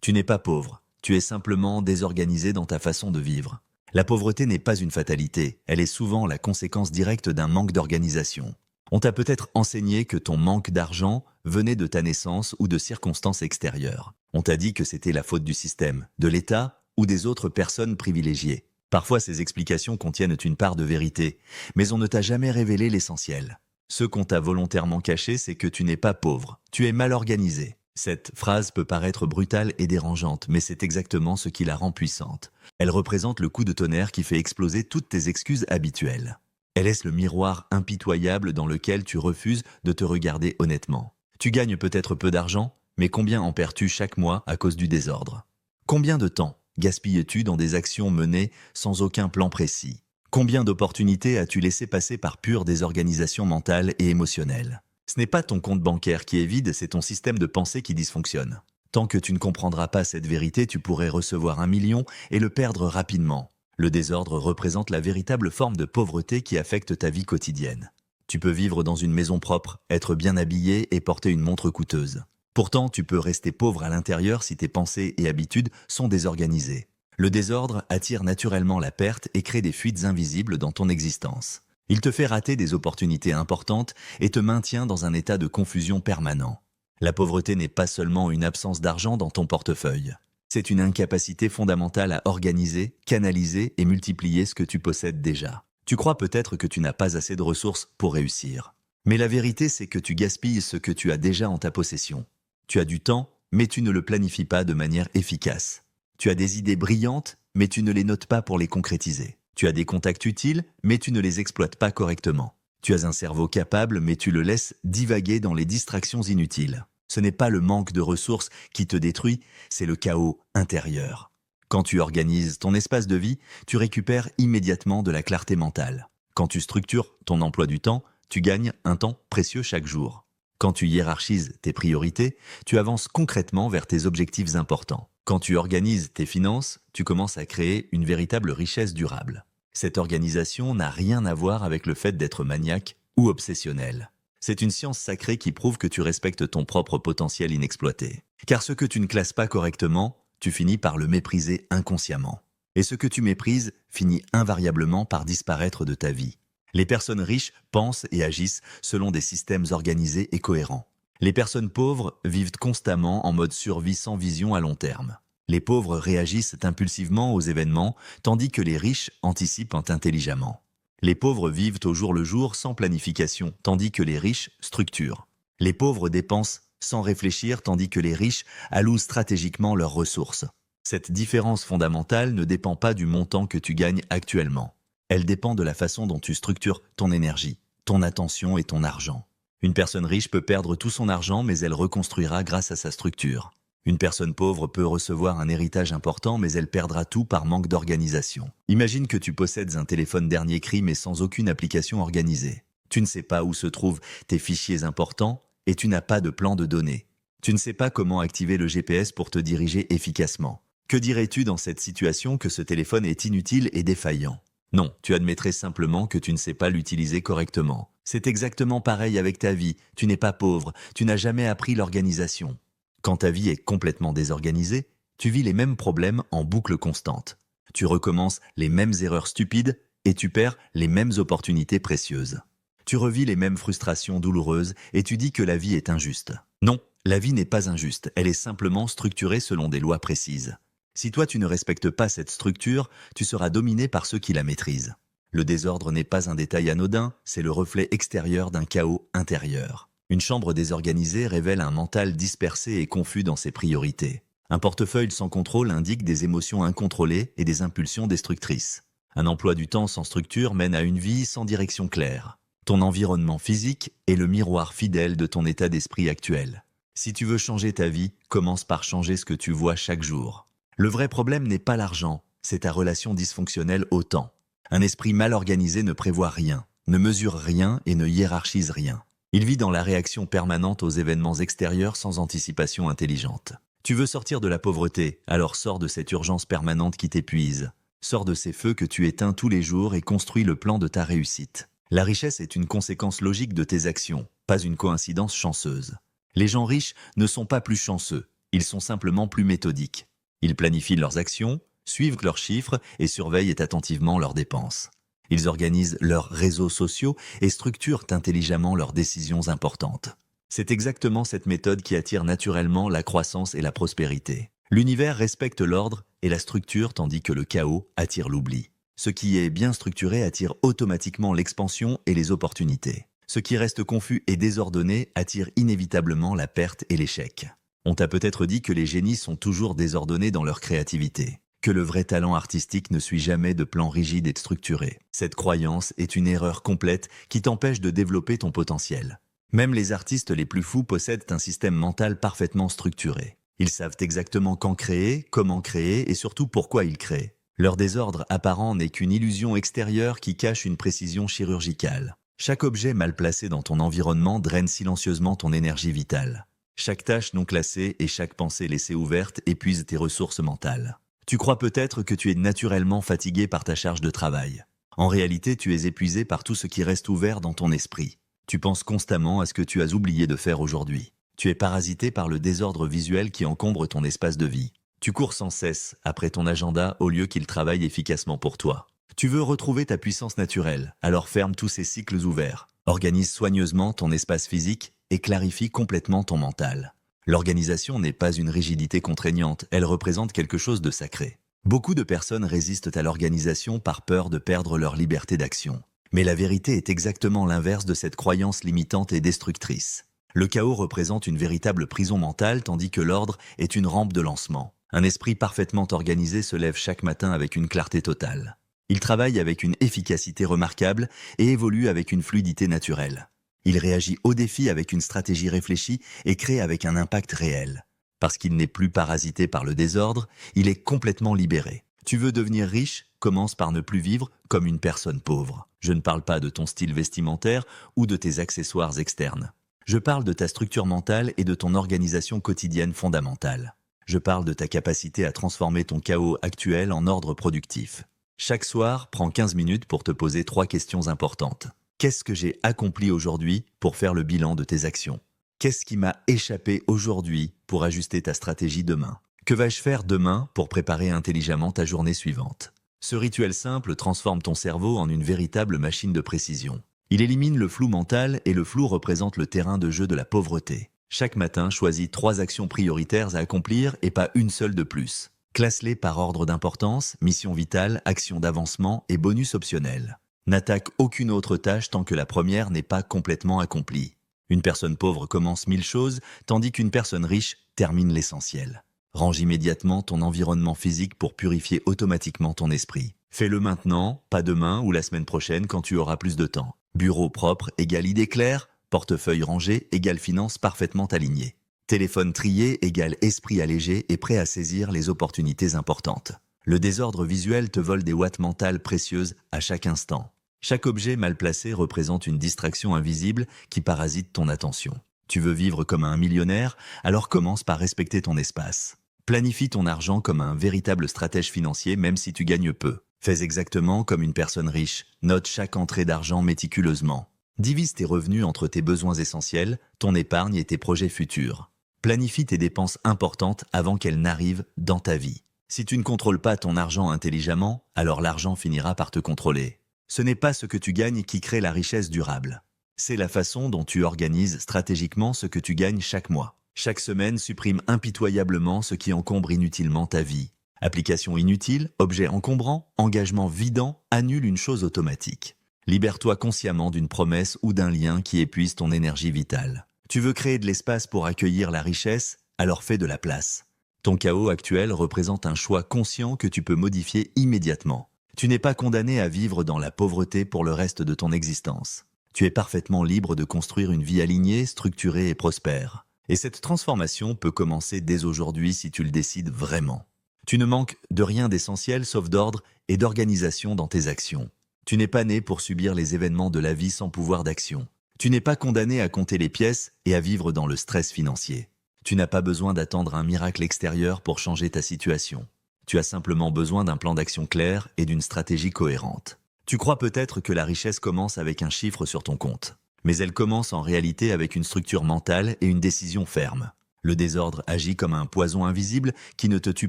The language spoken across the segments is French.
Tu n'es pas pauvre, tu es simplement désorganisé dans ta façon de vivre. La pauvreté n'est pas une fatalité, elle est souvent la conséquence directe d'un manque d'organisation. On t'a peut-être enseigné que ton manque d'argent venait de ta naissance ou de circonstances extérieures. On t'a dit que c'était la faute du système, de l'État ou des autres personnes privilégiées. Parfois, ces explications contiennent une part de vérité, mais on ne t'a jamais révélé l'essentiel. Ce qu'on t'a volontairement caché, c'est que tu n'es pas pauvre, tu es mal organisé. Cette phrase peut paraître brutale et dérangeante, mais c'est exactement ce qui la rend puissante. Elle représente le coup de tonnerre qui fait exploser toutes tes excuses habituelles. Elle est le miroir impitoyable dans lequel tu refuses de te regarder honnêtement. Tu gagnes peut-être peu d'argent, mais combien en perds-tu chaque mois à cause du désordre? Combien de temps gaspilles-tu dans des actions menées sans aucun plan précis? Combien d'opportunités as-tu laissé passer par pure désorganisation mentale et émotionnelle? Ce n'est pas ton compte bancaire qui est vide, c'est ton système de pensée qui dysfonctionne. Tant que tu ne comprendras pas cette vérité, tu pourrais recevoir 1 million et le perdre rapidement. Le désordre représente la véritable forme de pauvreté qui affecte ta vie quotidienne. Tu peux vivre dans une maison propre, être bien habillé et porter une montre coûteuse. Pourtant, tu peux rester pauvre à l'intérieur si tes pensées et habitudes sont désorganisées. Le désordre attire naturellement la perte et crée des fuites invisibles dans ton existence. Il te fait rater des opportunités importantes et te maintient dans un état de confusion permanent. La pauvreté n'est pas seulement une absence d'argent dans ton portefeuille. C'est une incapacité fondamentale à organiser, canaliser et multiplier ce que tu possèdes déjà. Tu crois peut-être que tu n'as pas assez de ressources pour réussir. Mais la vérité, c'est que tu gaspilles ce que tu as déjà en ta possession. Tu as du temps, mais tu ne le planifies pas de manière efficace. Tu as des idées brillantes, mais tu ne les notes pas pour les concrétiser. Tu as des contacts utiles, mais tu ne les exploites pas correctement. Tu as un cerveau capable, mais tu le laisses divaguer dans les distractions inutiles. Ce n'est pas le manque de ressources qui te détruit, c'est le chaos intérieur. Quand tu organises ton espace de vie, tu récupères immédiatement de la clarté mentale. Quand tu structures ton emploi du temps, tu gagnes un temps précieux chaque jour. Quand tu hiérarchises tes priorités, tu avances concrètement vers tes objectifs importants. Quand tu organises tes finances, tu commences à créer une véritable richesse durable. Cette organisation n'a rien à voir avec le fait d'être maniaque ou obsessionnel. C'est une science sacrée qui prouve que tu respectes ton propre potentiel inexploité. Car ce que tu ne classes pas correctement, tu finis par le mépriser inconsciemment. Et ce que tu méprises finit invariablement par disparaître de ta vie. Les personnes riches pensent et agissent selon des systèmes organisés et cohérents. Les personnes pauvres vivent constamment en mode survie sans vision à long terme. Les pauvres réagissent impulsivement aux événements, tandis que les riches anticipent intelligemment. Les pauvres vivent au jour le jour sans planification, tandis que les riches structurent. Les pauvres dépensent sans réfléchir, tandis que les riches allouent stratégiquement leurs ressources. Cette différence fondamentale ne dépend pas du montant que tu gagnes actuellement. Elle dépend de la façon dont tu structures ton énergie, ton attention et ton argent. Une personne riche peut perdre tout son argent, mais elle reconstruira grâce à sa structure. Une personne pauvre peut recevoir un héritage important, mais elle perdra tout par manque d'organisation. Imagine que tu possèdes un téléphone dernier cri, mais sans aucune application organisée. Tu ne sais pas où se trouvent tes fichiers importants et tu n'as pas de plan de données. Tu ne sais pas comment activer le GPS pour te diriger efficacement. Que dirais-tu dans cette situation que ce téléphone est inutile et défaillant? Non, tu admettrais simplement que tu ne sais pas l'utiliser correctement. C'est exactement pareil avec ta vie. Tu n'es pas pauvre, tu n'as jamais appris l'organisation. Quand ta vie est complètement désorganisée, tu vis les mêmes problèmes en boucle constante. Tu recommences les mêmes erreurs stupides et tu perds les mêmes opportunités précieuses. Tu revis les mêmes frustrations douloureuses et tu dis que la vie est injuste. Non, la vie n'est pas injuste, elle est simplement structurée selon des lois précises. Si toi tu ne respectes pas cette structure, tu seras dominé par ceux qui la maîtrisent. Le désordre n'est pas un détail anodin, c'est le reflet extérieur d'un chaos intérieur. Une chambre désorganisée révèle un mental dispersé et confus dans ses priorités. Un portefeuille sans contrôle indique des émotions incontrôlées et des impulsions destructrices. Un emploi du temps sans structure mène à une vie sans direction claire. Ton environnement physique est le miroir fidèle de ton état d'esprit actuel. Si tu veux changer ta vie, commence par changer ce que tu vois chaque jour. Le vrai problème n'est pas l'argent, c'est ta relation dysfonctionnelle au temps. Un esprit mal organisé ne prévoit rien, ne mesure rien et ne hiérarchise rien. Il vit dans la réaction permanente aux événements extérieurs sans anticipation intelligente. Tu veux sortir de la pauvreté, alors sors de cette urgence permanente qui t'épuise. Sors de ces feux que tu éteins tous les jours et construis le plan de ta réussite. La richesse est une conséquence logique de tes actions, pas une coïncidence chanceuse. Les gens riches ne sont pas plus chanceux, Ils sont simplement plus méthodiques. Ils planifient leurs actions, suivent leurs chiffres et surveillent attentivement leurs dépenses. Ils organisent leurs réseaux sociaux et structurent intelligemment leurs décisions importantes. C'est exactement cette méthode qui attire naturellement la croissance et la prospérité. L'univers respecte l'ordre et la structure tandis que le chaos attire l'oubli. Ce qui est bien structuré attire automatiquement l'expansion et les opportunités. Ce qui reste confus et désordonné attire inévitablement la perte et l'échec. On t'a peut-être dit que les génies sont toujours désordonnés dans leur créativité, que le vrai talent artistique ne suit jamais de plan rigide et structuré. Cette croyance est une erreur complète qui t'empêche de développer ton potentiel. Même les artistes les plus fous possèdent un système mental parfaitement structuré. Ils savent exactement quand créer, comment créer et surtout pourquoi ils créent. Leur désordre apparent n'est qu'une illusion extérieure qui cache une précision chirurgicale. Chaque objet mal placé dans ton environnement draine silencieusement ton énergie vitale. Chaque tâche non classée et chaque pensée laissée ouverte épuise tes ressources mentales. Tu crois peut-être que tu es naturellement fatigué par ta charge de travail. En réalité, tu es épuisé par tout ce qui reste ouvert dans ton esprit. Tu penses constamment à ce que tu as oublié de faire aujourd'hui. Tu es parasité par le désordre visuel qui encombre ton espace de vie. Tu cours sans cesse après ton agenda au lieu qu'il travaille efficacement pour toi. Tu veux retrouver ta puissance naturelle, alors ferme tous ces cycles ouverts. Organise soigneusement ton espace physique et clarifie complètement ton mental. L'organisation n'est pas une rigidité contraignante, elle représente quelque chose de sacré. Beaucoup de personnes résistent à l'organisation par peur de perdre leur liberté d'action. Mais la vérité est exactement l'inverse de cette croyance limitante et destructrice. Le chaos représente une véritable prison mentale tandis que l'ordre est une rampe de lancement. Un esprit parfaitement organisé se lève chaque matin avec une clarté totale. Il travaille avec une efficacité remarquable et évolue avec une fluidité naturelle. Il réagit aux défis avec une stratégie réfléchie et crée avec un impact réel. Parce qu'il n'est plus parasité par le désordre, il est complètement libéré. Tu veux devenir riche? Commence par ne plus vivre comme une personne pauvre. Je ne parle pas de ton style vestimentaire ou de tes accessoires externes. Je parle de ta structure mentale et de ton organisation quotidienne fondamentale. Je parle de ta capacité à transformer ton chaos actuel en ordre productif. Chaque soir, prends 15 minutes pour te poser 3 questions importantes. Qu'est-ce que j'ai accompli aujourd'hui pour faire le bilan de tes actions? Qu'est-ce qui m'a échappé aujourd'hui pour ajuster ta stratégie demain? Que vais-je faire demain pour préparer intelligemment ta journée suivante? Ce rituel simple transforme ton cerveau en une véritable machine de précision. Il élimine le flou mental et le flou représente le terrain de jeu de la pauvreté. Chaque matin, choisis 3 actions prioritaires à accomplir et pas une seule de plus. Classe-les par ordre d'importance, mission vitale, action d'avancement et bonus optionnel. N'attaque aucune autre tâche tant que la première n'est pas complètement accomplie. Une personne pauvre commence 1000 choses, tandis qu'une personne riche termine l'essentiel. Range immédiatement ton environnement physique pour purifier automatiquement ton esprit. Fais-le maintenant, pas demain ou la semaine prochaine quand tu auras plus de temps. Bureau propre égale idée claire, portefeuille rangé égale finances parfaitement alignées. Téléphone trié égale esprit allégé et prêt à saisir les opportunités importantes. Le désordre visuel te vole des watts mentales précieuses à chaque instant. Chaque objet mal placé représente une distraction invisible qui parasite ton attention. Tu veux vivre comme un millionnaire, alors commence par respecter ton espace. Planifie ton argent comme un véritable stratège financier même si tu gagnes peu. Fais exactement comme une personne riche. Note chaque entrée d'argent méticuleusement. Divise tes revenus entre tes besoins essentiels, ton épargne et tes projets futurs. Planifie tes dépenses importantes avant qu'elles n'arrivent dans ta vie. Si tu ne contrôles pas ton argent intelligemment, alors l'argent finira par te contrôler. Ce n'est pas ce que tu gagnes qui crée la richesse durable. C'est la façon dont tu organises stratégiquement ce que tu gagnes chaque mois. Chaque semaine supprime impitoyablement ce qui encombre inutilement ta vie. Application inutile, objet encombrant, engagement vidant, annule une chose automatique. Libère-toi consciemment d'une promesse ou d'un lien qui épuise ton énergie vitale. Tu veux créer de l'espace pour accueillir la richesse, alors fais de la place. Ton chaos actuel représente un choix conscient que tu peux modifier immédiatement. Tu n'es pas condamné à vivre dans la pauvreté pour le reste de ton existence. Tu es parfaitement libre de construire une vie alignée, structurée et prospère. Et cette transformation peut commencer dès aujourd'hui si tu le décides vraiment. Tu ne manques de rien d'essentiel sauf d'ordre et d'organisation dans tes actions. Tu n'es pas né pour subir les événements de la vie sans pouvoir d'action. Tu n'es pas condamné à compter les pièces et à vivre dans le stress financier. Tu n'as pas besoin d'attendre un miracle extérieur pour changer ta situation. Tu as simplement besoin d'un plan d'action clair et d'une stratégie cohérente. Tu crois peut-être que la richesse commence avec un chiffre sur ton compte. Mais elle commence en réalité avec une structure mentale et une décision ferme. Le désordre agit comme un poison invisible qui ne te tue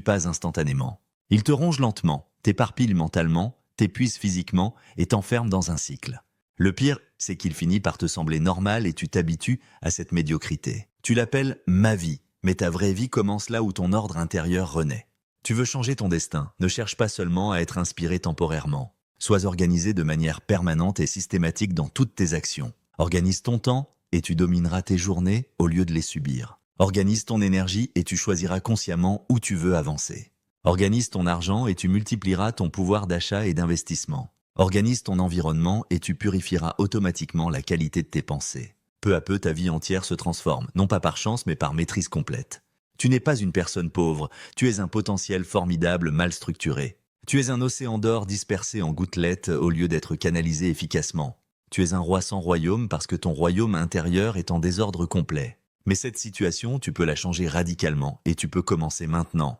pas instantanément. Il te ronge lentement, t'éparpille mentalement, t'épuise physiquement et t'enferme dans un cycle. Le pire, c'est qu'il finit par te sembler normal et tu t'habitues à cette médiocrité. Tu l'appelles « ma vie », mais ta vraie vie commence là où ton ordre intérieur renaît. Tu veux changer ton destin, ne cherche pas seulement à être inspiré temporairement. Sois organisé de manière permanente et systématique dans toutes tes actions. Organise ton temps et tu domineras tes journées au lieu de les subir. Organise ton énergie et tu choisiras consciemment où tu veux avancer. Organise ton argent et tu multiplieras ton pouvoir d'achat et d'investissement. Organise ton environnement et tu purifieras automatiquement la qualité de tes pensées. Peu à peu, ta vie entière se transforme, non pas par chance mais par maîtrise complète. Tu n'es pas une personne pauvre, tu es un potentiel formidable mal structuré. Tu es un océan d'or dispersé en gouttelettes au lieu d'être canalisé efficacement. Tu es un roi sans royaume parce que ton royaume intérieur est en désordre complet. Mais cette situation, tu peux la changer radicalement et tu peux commencer maintenant.